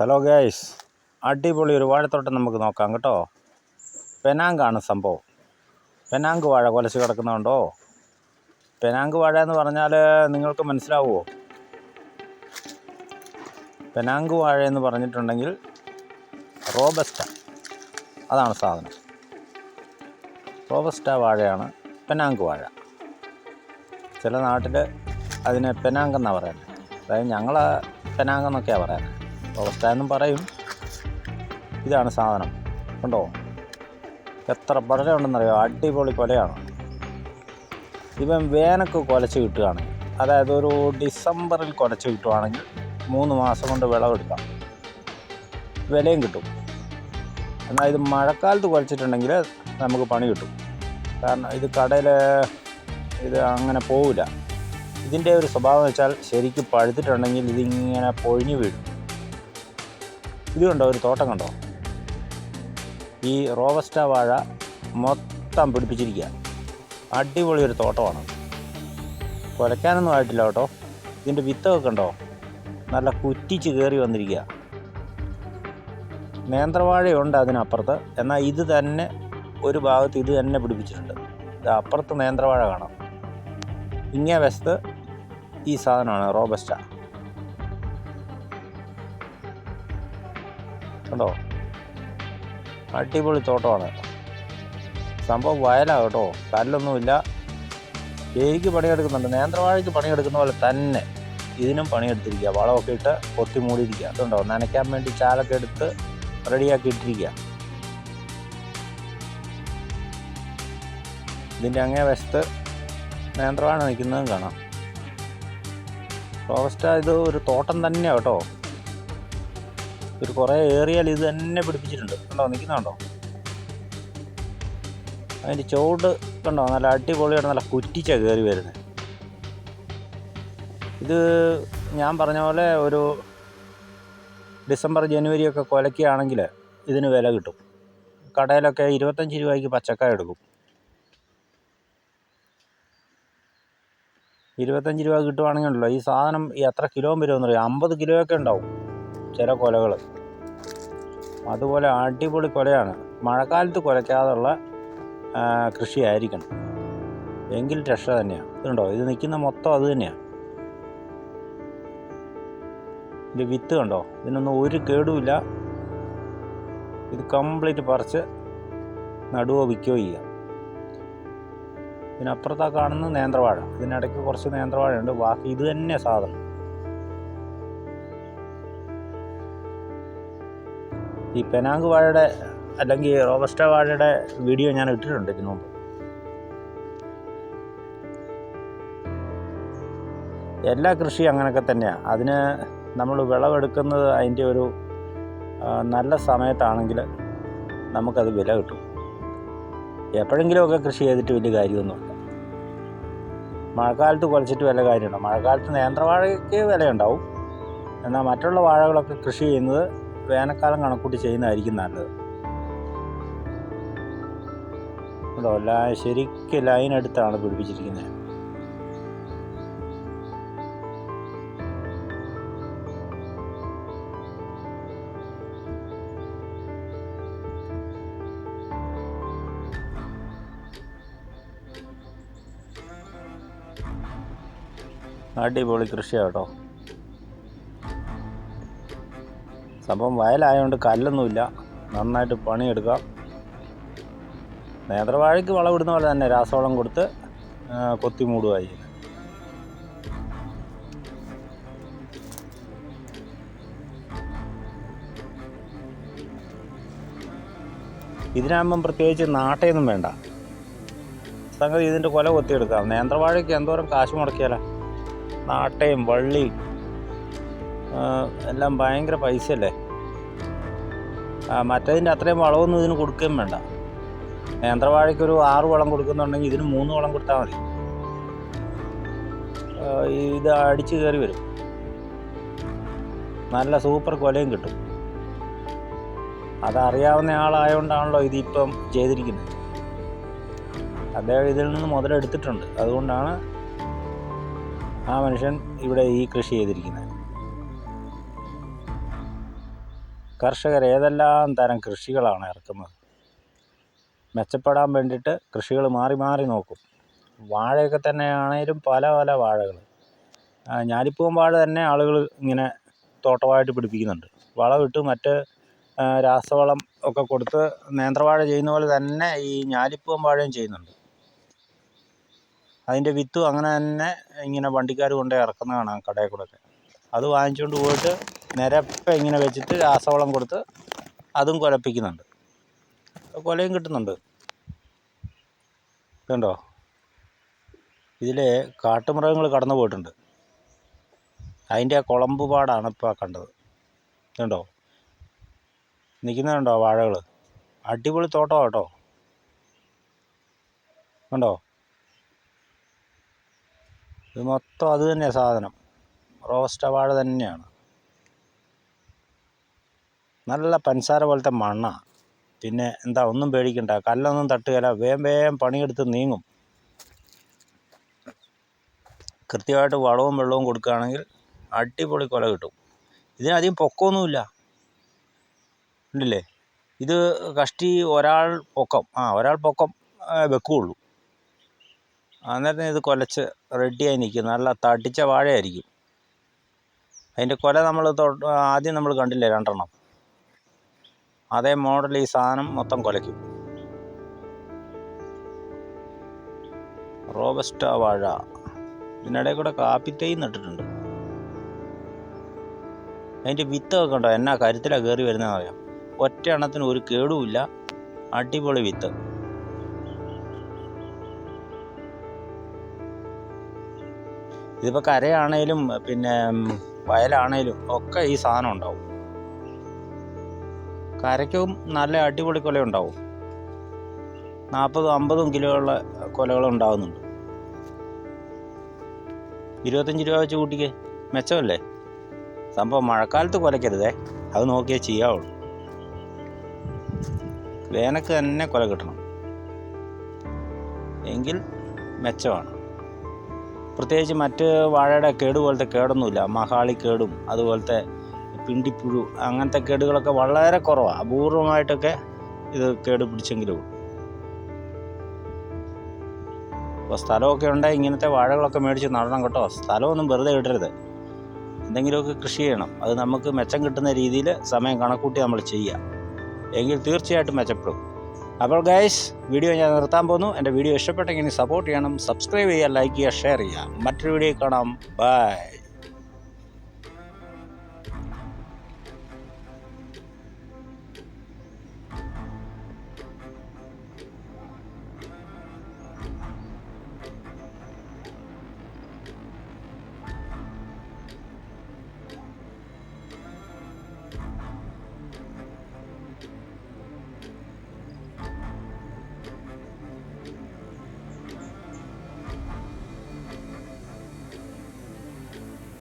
Hello guys, അടിപൊളി ഒരു വാഴത്തോട്ടം നമുക്ക് നോക്കാം കേട്ടോ. പെനാങ്കാണ് സംഭവം. പെനാങ്ക് വാഴ കുലച്ച് കിടക്കുന്നുണ്ടോ? പെനാങ്ക് വാഴ എന്ന് പറഞ്ഞാൽ നിങ്ങൾക്ക് മനസ്സിലാവുമോ? പെനാങ്ക് വാഴ എന്ന് പറഞ്ഞിട്ടുണ്ടെങ്കിൽ റോബസ്റ്റ, അതാണ് സാധനം. റോബസ്റ്റ വാഴയാണ് പെനാങ്ക് വാഴ. ചില നാട്ടിൽ അതിനെ പെനാങ്ക് എന്നാണ് പറയുന്നത്. അതായത് ഞങ്ങൾ പെനാങ്ക് എന്നൊക്കെയാണ് പറയുന്നത്. റോബസ്റ്റ എന്നും പറയും. ഇതാണ് സാധനം. കണ്ടോ എത്ര പഴമുണ്ടെന്നറിയോ? അടിപൊളി കൊലയാണ്. ഇവൻ വേനക്ക് കുലച്ച് കിട്ടുകയാണെങ്കിൽ, അതായത് ഒരു ഡിസംബറിൽ കുലച്ച് കിട്ടുകയാണെങ്കിൽ 3 മാസം കൊണ്ട് വിളവെടുക്കാം, വിലയും കിട്ടും. എന്നാൽ ഇത് മഴക്കാലത്ത് കുലച്ചിട്ടുണ്ടെങ്കിൽ നമുക്ക് പണി കിട്ടും. കാരണം ഇത് കടയിൽ ഇത് അങ്ങനെ പോവില്ല. ഇതിൻ്റെ ഒരു സ്വഭാവം വെച്ചാൽ ശരിക്കും പഴുത്തിട്ടുണ്ടെങ്കിൽ ഇതിങ്ങനെ പൊഴിഞ്ഞു വീഴും. ഇത് കണ്ടോ, ഒരു തോട്ടം കണ്ടോ? ഈ റോബസ്റ്റ വാഴ മൊത്തം പിടിപ്പിച്ചിരിക്കുക. അടിപൊളി ഒരു തോട്ടമാണ്. കുലയ്ക്കാനൊന്നും ആയിട്ടില്ല കേട്ടോ. ഇതിൻ്റെ വിത്തൊക്കെ കണ്ടോ, നല്ല കുറ്റിച്ച് കയറി വന്നിരിക്കുക. നേന്ത്രവാഴയുണ്ട് അതിനപ്പുറത്ത്. എന്നാൽ ഇത് തന്നെ ഒരു ഭാഗത്ത് ഇത് തന്നെ പിടിപ്പിച്ചിട്ടുണ്ട്. ഇത് അപ്പുറത്ത് നേന്ത്രവാഴ കാണാം. ഇങ്ങേ വശത്ത് ഈ സാധനമാണ് റോബസ്റ്റ. കണ്ടോ, അടിപൊളി തോട്ടമാണ്. സംഭവം വയലാണ് കേട്ടോ, കല്ലൊന്നുമില്ല. ശരിക്ക് പണിയെടുക്കുന്നുണ്ട്. നേന്ത്രവാഴയ്ക്ക് പണിയെടുക്കുന്ന പോലെ തന്നെ ഇതിനും പണിയെടുത്തിരിക്കുക. വളമൊക്കെ ഇട്ട് കൊത്തി മൂടിയിരിക്കുക. അതുണ്ടോ, നനയ്ക്കാൻ വേണ്ടി ചാലൊക്കെ എടുത്ത് റെഡിയാക്കി ഇട്ടിരിക്കുക. ഇതിൻ്റെ അങ്ങേ വശത്ത് നേന്ത്രവാഴ നിൽക്കുന്നതും കാണാം. റോബസ്റ്റ ഇത് ഒരു തോട്ടം തന്നെയാണ് കേട്ടോ. ഒരു കുറേ ഏറിയാൽ ഇത് തന്നെ പിടിപ്പിച്ചിട്ടുണ്ട്. കണ്ടോ, നിൽക്കുന്നുണ്ടോ? അതിൻ്റെ ചുവട് കണ്ടോ, നല്ല അടിപൊളിയാണ്. നല്ല കുറ്റിച്ചാണ് കയറി വരുന്നത്. ഇത് ഞാൻ പറഞ്ഞ പോലെ ഒരു ഡിസംബർ ജനുവരിയൊക്കെ കുലയ്ക്കുകയാണെങ്കിൽ ഇതിന് വില കിട്ടും. കടയിലൊക്കെ 25 രൂപയ്ക്ക് പച്ചക്കായ എടുക്കും. 25 രൂപ കിട്ടുവാണെങ്കിൽ ഉണ്ടല്ലോ, ഈ സാധനം എത്ര കിലോ വരുമെന്ന് അറിയാം? 50 കിലോയൊക്കെ ഉണ്ടാവും ചില കൊലകൾ. അതുപോലെ അടിപൊളി കൊലയാണ്. മഴക്കാലത്ത് കുലയ്ക്കാതുള്ള കൃഷിയായിരിക്കണം, എങ്കിൽ രക്ഷ തന്നെയാണ്. ഇതുണ്ടോ, ഇത് നിൽക്കുന്ന മൊത്തം അത് തന്നെയാണ്. ഇത് വിത്ത് കണ്ടോ, ഇതിനൊന്നും ഒരു കേടുമില്ല. ഇത് കംപ്ലീറ്റ് പറിച്ച് നടുവോ വിൽക്കുകയോ ചെയ്യാം. ഇതിനപ്പുറത്താ കാണുന്ന നേന്ത്രവാഴ. ഇതിനിടയ്ക്ക് കുറച്ച് നേന്ത്രവാഴയുണ്ട്. ബാക്കി ഇത് തന്നെ സാധനം. ഈ പെനാങ്ക് വാഴയുടെ അല്ലെങ്കിൽ റോബസ്റ്റ വാഴയുടെ വീഡിയോ ഞാൻ ഇട്ടിട്ടുണ്ട് ഇതിനു മുമ്പ്. എല്ലാ കൃഷിയും അങ്ങനെയൊക്കെ തന്നെയാണ്. അതിന് നമ്മൾ വിളവെടുക്കുന്നത് അതിൻ്റെ ഒരു നല്ല സമയത്താണെങ്കിൽ നമുക്കത് വില കിട്ടും. എപ്പോഴെങ്കിലുമൊക്കെ കൃഷി ചെയ്തിട്ട് വലിയ കാര്യമൊന്നുമില്ല. മഴക്കാലത്ത് കുലച്ചിട്ട് വല്ല കാര്യമുണ്ടോ? മഴക്കാലത്ത് നേന്ത്രവാഴയ്ക്ക് വിലയുണ്ടാവും. എന്നാൽ മറ്റുള്ള വാഴകളൊക്കെ കൃഷി ചെയ്യുന്നത് വേനൽക്കാലം കണക്കൂട്ടി ചെയ്യുന്നതായിരിക്കും നല്ലത്. കേട്ടോ, ശരിക്കും ലൈനടുത്താണ് പിടിപ്പിച്ചിരിക്കുന്നത്. അടിപൊളി കൃഷിയാണ് കേട്ടോ. സംഭവം വയലായതുകൊണ്ട് കല്ലൊന്നുമില്ല. നന്നായിട്ട് പണിയെടുക്കാം. നേന്ത്രവാഴയ്ക്ക് വളമിടുന്ന പോലെ തന്നെ രാസവളം കൊടുത്ത് കൊത്തി മൂടുകയായി. ഇതിനാകുമ്പം പ്രത്യേകിച്ച് നാട്ടയൊന്നും വേണ്ട. സംഗതി ഇതിൻ്റെ കൊല കൊത്തിയെടുക്കാം. നേന്ത്രവാഴയ്ക്ക് എന്തോരം കാശ് മുടക്കിയാലോ? നാട്ടയും വള്ളിയും എല്ലാം ഭയങ്കര പൈസയല്ലേ. മറ്റേതിൻ്റെ അത്രയും വളമൊന്നും ഇതിന് കൊടുക്കുകയും വേണ്ട. നേന്ത്രവാഴയ്ക്കൊരു 6 വളം കൊടുക്കുന്നുണ്ടെങ്കിൽ ഇതിന് 3 വളം കൊടുത്താൽ മതി. ഇത് അടിച്ച് കയറി വരും. നല്ല സൂപ്പർ കൊലയും കിട്ടും. അതറിയാവുന്ന ആളായതുകൊണ്ടാണല്ലോ ഇതിപ്പം ചെയ്തിരിക്കുന്നത്. അദ്ദേഹം ഇതിൽ നിന്ന് മുതലെടുത്തിട്ടുണ്ട്. അതുകൊണ്ടാണ് ആ മനുഷ്യൻ ഇവിടെ ഈ കൃഷി ചെയ്തിരിക്കുന്നത്. കർഷകർ ഏതെല്ലാം തരം കൃഷികളാണ് ഇറക്കുന്നത്. മെച്ചപ്പെടാൻ വേണ്ടിയിട്ട് കൃഷികൾ മാറി മാറി നോക്കും. വാഴയൊക്കെ തന്നെയാണേലും പല പല വാഴകൾ. ഞാലിപ്പൂവൻ വാഴ തന്നെ ആളുകൾ ഇങ്ങനെ തോട്ടമായിട്ട് പിടിപ്പിക്കുന്നുണ്ട്. വളമിട്ട് മറ്റ് രാസവളം ഒക്കെ കൊടുത്ത് നേന്ത്രവാഴ ചെയ്യുന്ന പോലെ തന്നെ ഈ ഞാലിപ്പൂവൻ വാഴയും ചെയ്യുന്നുണ്ട്. അതിൻ്റെ വിത്തും അങ്ങനെ തന്നെ ഇങ്ങനെ വണ്ടിക്കാർ കൊണ്ട് ഇറക്കുന്ന കാണാം കടയിൽ കൂടെയൊക്കെ. അത് വാങ്ങിച്ചുകൊണ്ട് പോയിട്ട് നിരപ്പ് ഇങ്ങനെ വെച്ചിട്ട് രാസവളം കൊടുത്ത് അതും കുലപ്പിക്കുന്നുണ്ട്. കൊലയും കിട്ടുന്നുണ്ട്. ഇതുണ്ടോ, ഇതിൽ കാട്ടുമൃഗങ്ങൾ കടന്നു പോയിട്ടുണ്ട്. അതിൻ്റെ ആ കുളമ്പ് പാടാണ് ഇപ്പോൾ കണ്ടത്. ഇതുണ്ടോ, നിൽക്കുന്നുണ്ടോ വാഴകൾ. അടിപൊളി തോട്ടമാണ് കേട്ടോ. കണ്ടോ, ഇത് മൊത്തം അത് തന്നെയാണ് സാധനം. റോബസ്റ്റ വാഴ തന്നെയാണ്. നല്ല പഞ്ചസാര പോലത്തെ മണ്ണാണ്. പിന്നെ എന്താ, ഒന്നും പേടിക്കണ്ട, കല്ലൊന്നും തട്ടുകയില്ല. വേഗം വേഗം പണിയെടുത്ത് നീങ്ങും. കൃത്യമായിട്ട് വളവും വെള്ളവും കൊടുക്കുകയാണെങ്കിൽ അടിപൊളി കൊല കിട്ടും. ഇതിനധികം പൊക്കമൊന്നുമില്ല, ഉണ്ടല്ലേ. ഇത് കഷ്ടി ഒരാൾ പൊക്കം വെക്കുകയുള്ളൂ. അന്നേരം ഇത് കുലച്ച് റെഡിയായി നിൽക്കും. നല്ല തടിച്ച വാഴയായിരിക്കും. അതിൻ്റെ കൊല ആദ്യം നമ്മൾ കണ്ടില്ലേ 2 എണ്ണം, അതേ മോഡൽ ഈ സാധനം മൊത്തം കുലയ്ക്കും. റോബസ്റ്റ വാഴ. ഇതിനിടയിൽ കൂടെ കാപ്പിത്തൈ നട്ടിട്ടുണ്ട്. അതിൻ്റെ വിത്തൊക്കെ കണ്ടോ എന്നാ കരുത്തിലാണ് കയറി വരുന്നതെന്ന് അറിയാം. ഒറ്റ എണ്ണത്തിന് ഒരു കേടുമില്ല. അടിപൊളി വിത്ത്. ഇതിപ്പോൾ കരയാണേലും പിന്നെ വയലാണേലും ഒക്കെ ഈ സാധനം ഉണ്ടാവും. കരയ്ക്കും നല്ല അടിപൊളി കൊല ഉണ്ടാവും. 40-50 കിലോയുള്ള കൊലകൾ ഉണ്ടാകുന്നുണ്ട്. 25 രൂപ വെച്ച് കൂട്ടിക്ക്, മെച്ചമല്ലേ. സംഭവം മഴക്കാലത്ത് കുലയ്ക്കരുതേ, അത് നോക്കിയേ ചെയ്യാവുള്ളൂ. വേനൽക്ക് തന്നെ കൊല കിട്ടണം, എങ്കിൽ മെച്ചമാണ്. പ്രത്യേകിച്ച് മറ്റ് വാഴയുടെ കേട് പോലത്തെ കേടൊന്നുമില്ല. മഹാളി കേടും അതുപോലത്തെ പിണ്ടിപ്പുഴു അങ്ങനത്തെ കേടുകളൊക്കെ വളരെ കുറവാണ്. അപൂർവമായിട്ടൊക്കെ ഇത് കേട് പിടിച്ചെങ്കിലും. അപ്പോൾ സ്ഥലമൊക്കെ ഉണ്ടെങ്കിൽ ഇങ്ങനത്തെ വാഴകളൊക്കെ മേടിച്ച് നടണം കേട്ടോ. സ്ഥലമൊന്നും വെറുതെ ഇടരുത്. എന്തെങ്കിലുമൊക്കെ കൃഷി ചെയ്യണം. അത് നമുക്ക് മെച്ചം കിട്ടുന്ന രീതിയിൽ സമയം കണക്കൂട്ടി നമ്മൾ ചെയ്യുക, എങ്കിൽ തീർച്ചയായിട്ടും മെച്ചപ്പെടും. അപ്പോൾ ഗൈസ്, വീഡിയോ ഞാൻ നിർത്താൻ പോകുന്നു. എൻ്റെ വീഡിയോ ഇഷ്ടപ്പെട്ടെങ്കിൽ സപ്പോർട്ട് ചെയ്യണം. സബ്സ്ക്രൈബ് ചെയ്യുക, ലൈക്ക് ചെയ്യുക, ഷെയർ ചെയ്യുക. മറ്റൊരു വീഡിയോ കാണാം. ബൈ.